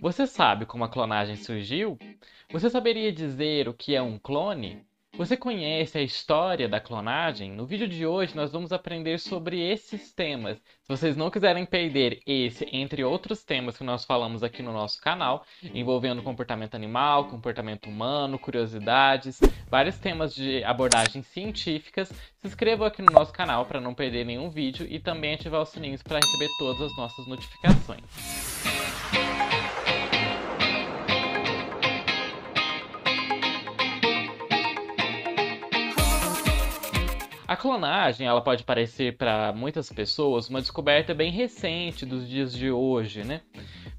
Você sabe como a clonagem surgiu? Você saberia dizer o que é um clone? Você conhece a história da clonagem? No vídeo de hoje nós vamos aprender sobre esses temas. Se vocês não quiserem perder esse, entre outros temas que nós falamos aqui no nosso canal, envolvendo comportamento animal, comportamento humano, curiosidades, vários temas de abordagens científicas, se inscrevam aqui no nosso canal para não perder nenhum vídeo e também ativar os sininhos para receber todas as nossas notificações. A clonagem, ela pode parecer para muitas pessoas uma descoberta bem recente dos dias de hoje, né?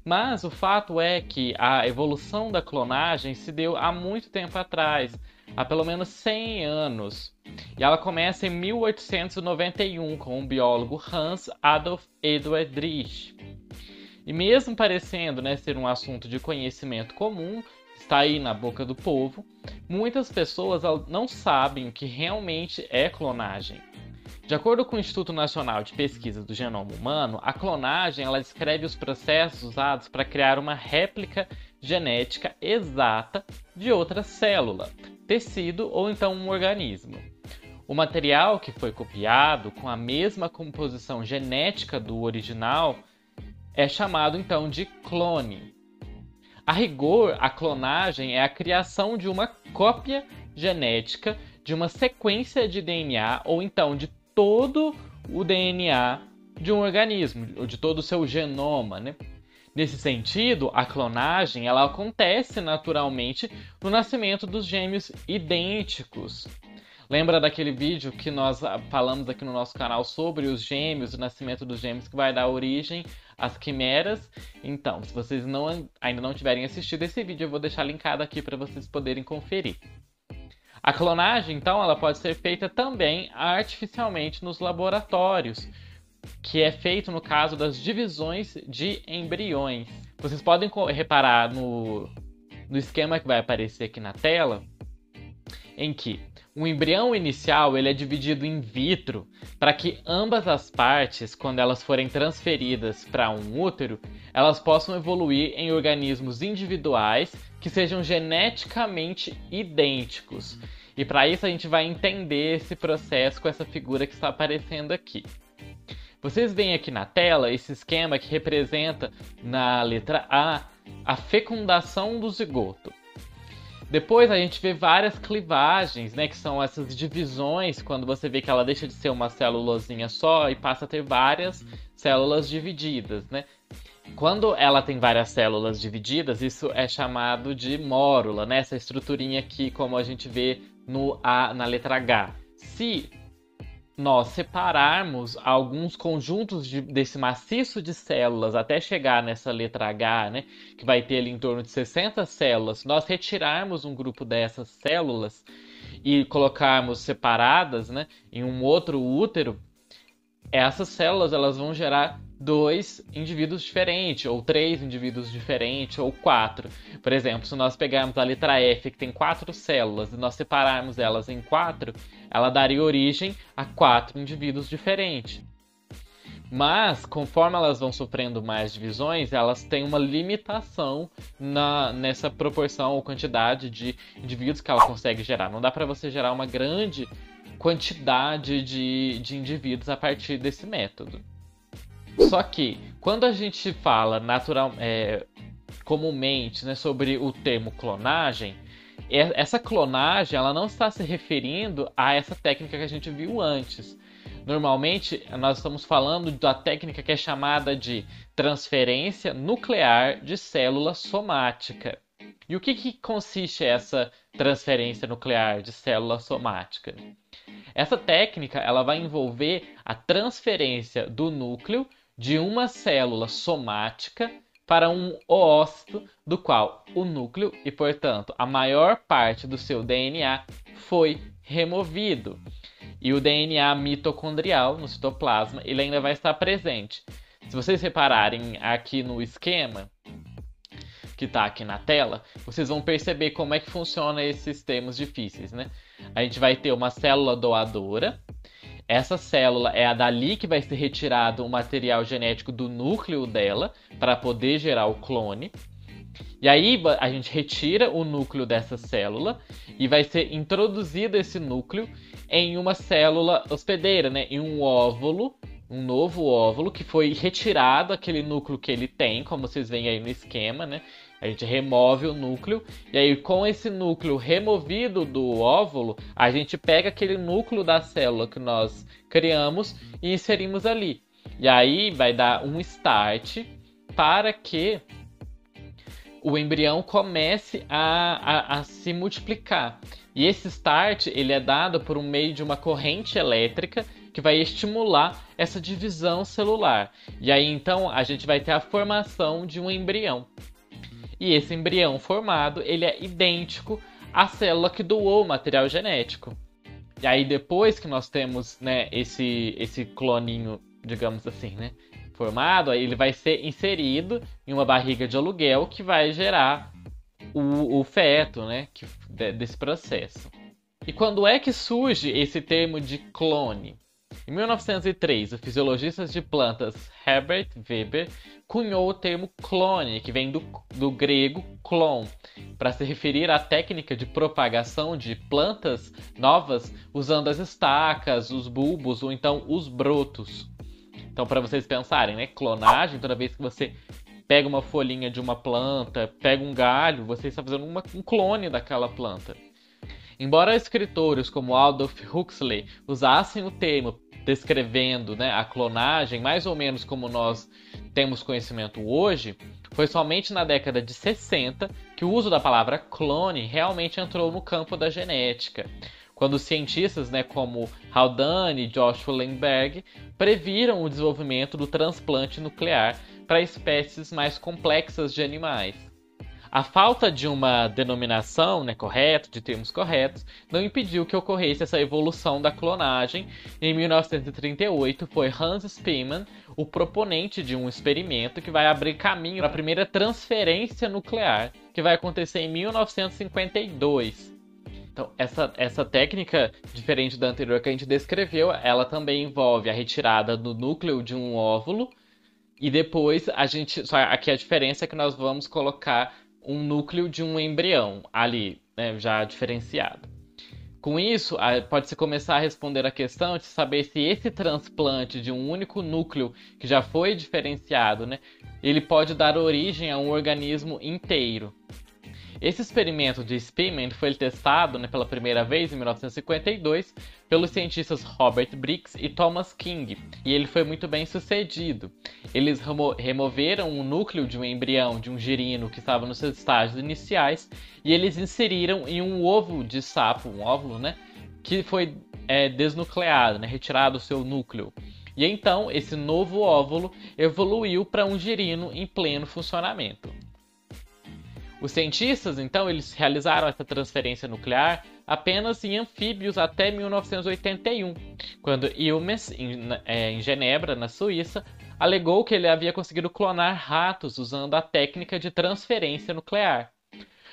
Mas o fato é que a evolução da clonagem se deu há muito tempo atrás, há pelo menos 100 anos. E ela começa em 1891 com o biólogo Hans Adolf Eduard Driesch. E mesmo parecendo, né, ser um assunto de conhecimento comum, está aí na boca do povo, muitas pessoas não sabem o que realmente é clonagem. De acordo com o Instituto Nacional de Pesquisa do Genoma Humano, a clonagem ela descreve os processos usados para criar uma réplica genética exata de outra célula, tecido ou então um organismo. O material que foi copiado com a mesma composição genética do original é chamado então de clone. A rigor, a clonagem é a criação de uma cópia genética de uma sequência de DNA ou então de todo o DNA de um organismo, ou de todo o seu genoma, né? Nesse sentido, a clonagem ela acontece naturalmente no nascimento dos gêmeos idênticos. Lembra daquele vídeo que nós falamos aqui no nosso canal sobre os gêmeos, o nascimento dos gêmeos que vai dar origem às quimeras? Então, se vocês ainda não tiverem assistido esse vídeo, eu vou deixar linkado aqui para vocês poderem conferir. A clonagem, então, ela pode ser feita também artificialmente nos laboratórios, que é feito no caso das divisões de embriões. Vocês podem reparar no esquema que vai aparecer aqui na tela, em que o embrião inicial ele é dividido in vitro para que ambas as partes, quando elas forem transferidas para um útero, elas possam evoluir em organismos individuais que sejam geneticamente idênticos. E para isso a gente vai entender esse processo com essa figura que está aparecendo aqui. Vocês veem aqui na tela esse esquema que representa na letra A fecundação do zigoto. Depois a gente vê várias clivagens, né, que são essas divisões, quando você vê que ela deixa de ser uma célulazinha só e passa a ter várias células divididas, né? Quando ela tem várias células divididas, isso é chamado de mórula, né? Essa estruturinha aqui, como a gente vê na letra H. Se nós separarmos alguns conjuntos desse maciço de células até chegar nessa letra H, né, que vai ter ali em torno de 60 células, se nós retirarmos um grupo dessas células e colocarmos separadas, né, em um outro útero, essas células elas vão gerar 2 indivíduos diferentes, ou 3 indivíduos diferentes, ou 4. Por exemplo, se nós pegarmos a letra F, que tem 4 células, e nós separarmos elas em 4, ela daria origem a 4 indivíduos diferentes. Mas, conforme elas vão sofrendo mais divisões, elas têm uma limitação nessa proporção ou quantidade de indivíduos que ela consegue gerar. Não dá para você gerar uma grande quantidade de indivíduos a partir desse método. Só que, quando a gente fala comumente, né, sobre o termo clonagem, essa clonagem ela não está se referindo a essa técnica que a gente viu antes. Normalmente, nós estamos falando da técnica que é chamada de transferência nuclear de célula somática. E o que consiste essa transferência nuclear de célula somática? Essa técnica ela vai envolver a transferência do núcleo de uma célula somática para um oócito do qual o núcleo e, portanto, a maior parte do seu DNA foi removido. E o DNA mitocondrial no citoplasma ele ainda vai estar presente. Se vocês repararem aqui no esquema que está aqui na tela, vocês vão perceber como é que funciona esses termos difíceis, né? A gente vai ter uma célula doadora. Essa célula é a dali que vai ser retirado o material genético do núcleo dela para poder gerar o clone. E aí a gente retira o núcleo dessa célula e vai ser introduzido esse núcleo em uma célula hospedeira, né? Em um óvulo, um novo óvulo que foi retirado aquele núcleo que ele tem, como vocês veem aí no esquema, né? A gente remove o núcleo e aí com esse núcleo removido do óvulo, a gente pega aquele núcleo da célula que nós criamos e inserimos ali. E aí vai dar um start para que o embrião comece a se multiplicar. E esse start ele é dado por meio de uma corrente elétrica que vai estimular essa divisão celular. E aí então a gente vai ter a formação de um embrião. E esse embrião formado ele é idêntico à célula que doou o material genético. E aí depois que nós temos, né, esse cloninho, digamos assim, né, formado, aí ele vai ser inserido em uma barriga de aluguel que vai gerar o feto, né, desse processo. E quando é que surge esse termo de clone? Em 1903, o fisiologista de plantas Herbert Weber cunhou o termo clone, que vem do grego clon, para se referir à técnica de propagação de plantas novas usando as estacas, os bulbos ou então os brotos. Então, para vocês pensarem, né? Clonagem, toda vez que você pega uma folhinha de uma planta, pega um galho, você está fazendo um clone daquela planta. Embora escritores como Aldous Huxley usassem o termo descrevendo, né, a clonagem, mais ou menos como nós temos conhecimento hoje, foi somente na década de 60 que o uso da palavra clone realmente entrou no campo da genética, quando cientistas, né, como Haldane e Josh Wallenberg previram o desenvolvimento do transplante nuclear para espécies mais complexas de animais. A falta de uma denominação, né, correta, de termos corretos, não impediu que ocorresse essa evolução da clonagem. Em 1938, foi Hans Spemann o proponente de um experimento que vai abrir caminho para a primeira transferência nuclear, que vai acontecer em 1952. Então, essa técnica, diferente da anterior que a gente descreveu, ela também envolve a retirada do núcleo de um óvulo e depois só aqui a diferença é que nós vamos colocar um núcleo de um embrião ali, né, já diferenciado. Com isso, pode-se começar a responder a questão de saber se esse transplante de um único núcleo que já foi diferenciado, né, ele pode dar origem a um organismo inteiro. Esse experimento de Spemann foi testado, né, pela primeira vez em 1952 pelos cientistas Robert Briggs e Thomas King, e ele foi muito bem sucedido. Eles removeram o núcleo de um embrião de um girino que estava nos seus estágios iniciais e eles inseriram em um ovo de sapo, um óvulo, né, que foi desnucleado, né, retirado o seu núcleo. E então esse novo óvulo evoluiu para um girino em pleno funcionamento. Os cientistas, então, eles realizaram essa transferência nuclear apenas em anfíbios até 1981, quando Ilmes, em Genebra, na Suíça, alegou que ele havia conseguido clonar ratos usando a técnica de transferência nuclear.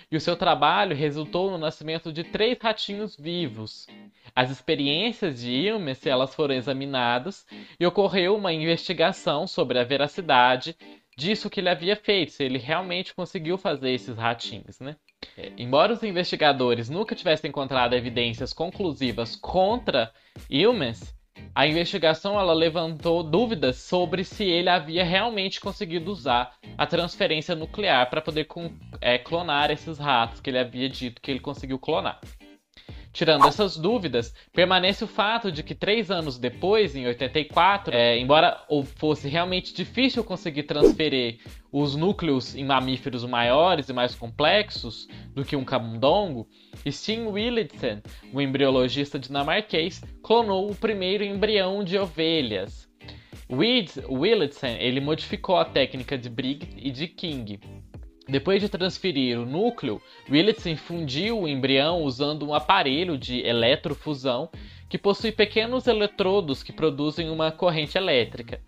E o seu trabalho resultou no nascimento de 3 ratinhos vivos. As experiências de Ilmes, elas foram examinadas e ocorreu uma investigação sobre a veracidade disso que ele havia feito, se ele realmente conseguiu fazer esses ratinhos, né? Embora os investigadores nunca tivessem encontrado evidências conclusivas contra Ilmes, a investigação ela levantou dúvidas sobre se ele havia realmente conseguido usar a transferência nuclear para poder clonar esses ratos que ele havia dito que ele conseguiu clonar. Tirando essas dúvidas, permanece o fato de que 3 anos depois, em 84, embora fosse realmente difícil conseguir transferir os núcleos em mamíferos maiores e mais complexos do que um camundongo, Steen Willitsen, um embriologista dinamarquês, clonou o primeiro embrião de ovelhas. Willitsen ele modificou a técnica de Briggs e de King. Depois de transferir o núcleo, Willitsen fundiu o embrião usando um aparelho de eletrofusão que possui pequenos eletrodos que produzem uma corrente elétrica.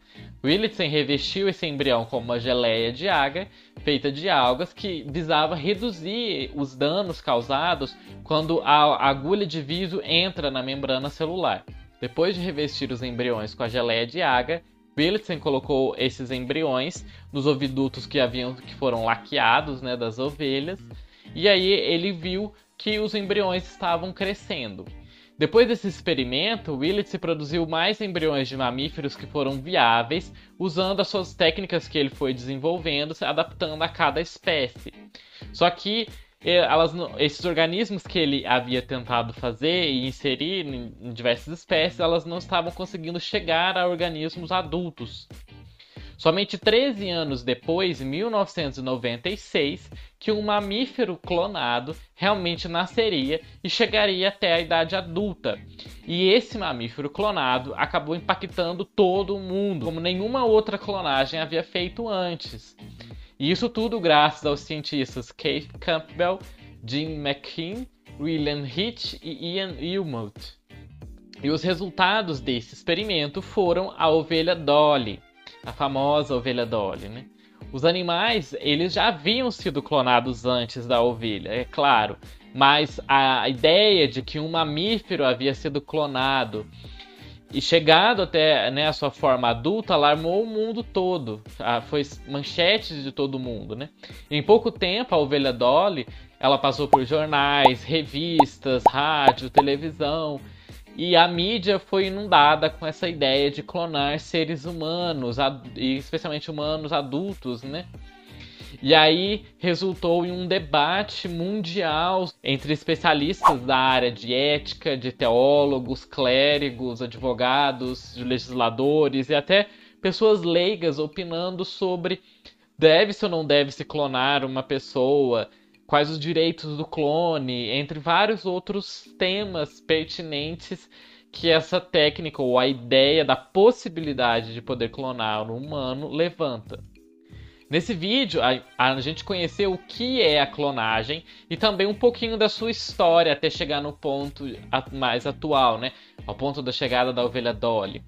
Willitsen revestiu esse embrião com uma geleia de agar feita de algas que visava reduzir os danos causados quando a agulha de viso entra na membrana celular. Depois de revestir os embriões com a geleia de agar, Willitsen colocou esses embriões nos ovidutos que foram laqueados, né, das ovelhas, e aí ele viu que os embriões estavam crescendo. Depois desse experimento, Willits produziu mais embriões de mamíferos que foram viáveis, usando as suas técnicas que ele foi desenvolvendo, se adaptando a cada espécie. Só que esses organismos que ele havia tentado fazer e inserir em diversas espécies, elas não estavam conseguindo chegar a organismos adultos. Somente 13 anos depois, em 1996, que um mamífero clonado realmente nasceria e chegaria até a idade adulta. E esse mamífero clonado acabou impactando todo o mundo, como nenhuma outra clonagem havia feito antes. E isso tudo graças aos cientistas Keith Campbell, Jim McKean, William Hitch e Ian Wilmot. E os resultados desse experimento foram a ovelha Dolly, a famosa ovelha Dolly, né? Os animais, eles já haviam sido clonados antes da ovelha, é claro, mas a ideia de que um mamífero havia sido clonado e chegado até, né, a sua forma adulta alarmou o mundo todo, foi manchete de todo mundo, né? Em pouco tempo, a ovelha Dolly, ela passou por jornais, revistas, rádio, televisão. E a mídia foi inundada com essa ideia de clonar seres humanos, e especialmente humanos adultos, né? E aí resultou em um debate mundial entre especialistas da área de ética, de teólogos, clérigos, advogados, legisladores e até pessoas leigas opinando sobre deve-se ou não deve-se clonar uma pessoa, quais os direitos do clone, entre vários outros temas pertinentes que essa técnica ou a ideia da possibilidade de poder clonar um humano levanta. Nesse vídeo, a gente conheceu o que é a clonagem e também um pouquinho da sua história até chegar no ponto mais atual, né? Ao ponto da chegada da ovelha Dolly.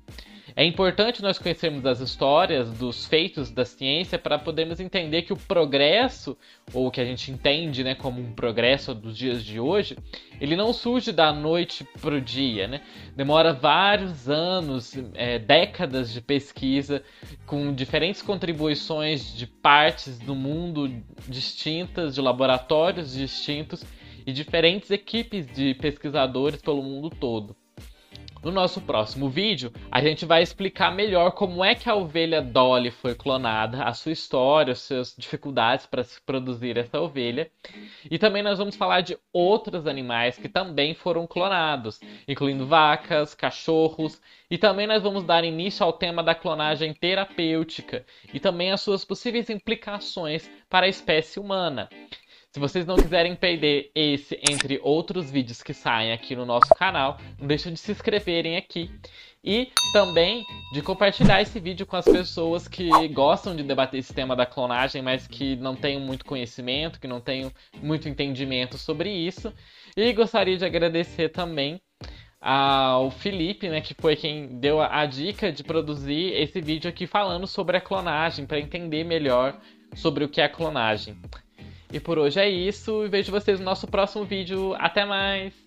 É importante nós conhecermos as histórias dos feitos da ciência para podermos entender que o progresso, ou o que a gente entende, né, como um progresso dos dias de hoje, ele não surge da noite para o dia, né? Demora vários anos, décadas de pesquisa, com diferentes contribuições de partes do mundo distintas, de laboratórios distintos e diferentes equipes de pesquisadores pelo mundo todo. No nosso próximo vídeo, a gente vai explicar melhor como é que a ovelha Dolly foi clonada, a sua história, as suas dificuldades para se produzir essa ovelha. E também nós vamos falar de outros animais que também foram clonados, incluindo vacas, cachorros. E também nós vamos dar início ao tema da clonagem terapêutica e também as suas possíveis implicações para a espécie humana. Se vocês não quiserem perder esse, entre outros vídeos que saem aqui no nosso canal, não deixem de se inscreverem aqui. E também de compartilhar esse vídeo com as pessoas que gostam de debater esse tema da clonagem, mas que não tenham muito conhecimento, que não tenham muito entendimento sobre isso. E gostaria de agradecer também ao Felipe, né, que foi quem deu a dica de produzir esse vídeo aqui falando sobre a clonagem, para entender melhor sobre o que é a clonagem. E por hoje é isso, e vejo vocês no nosso próximo vídeo. Até mais!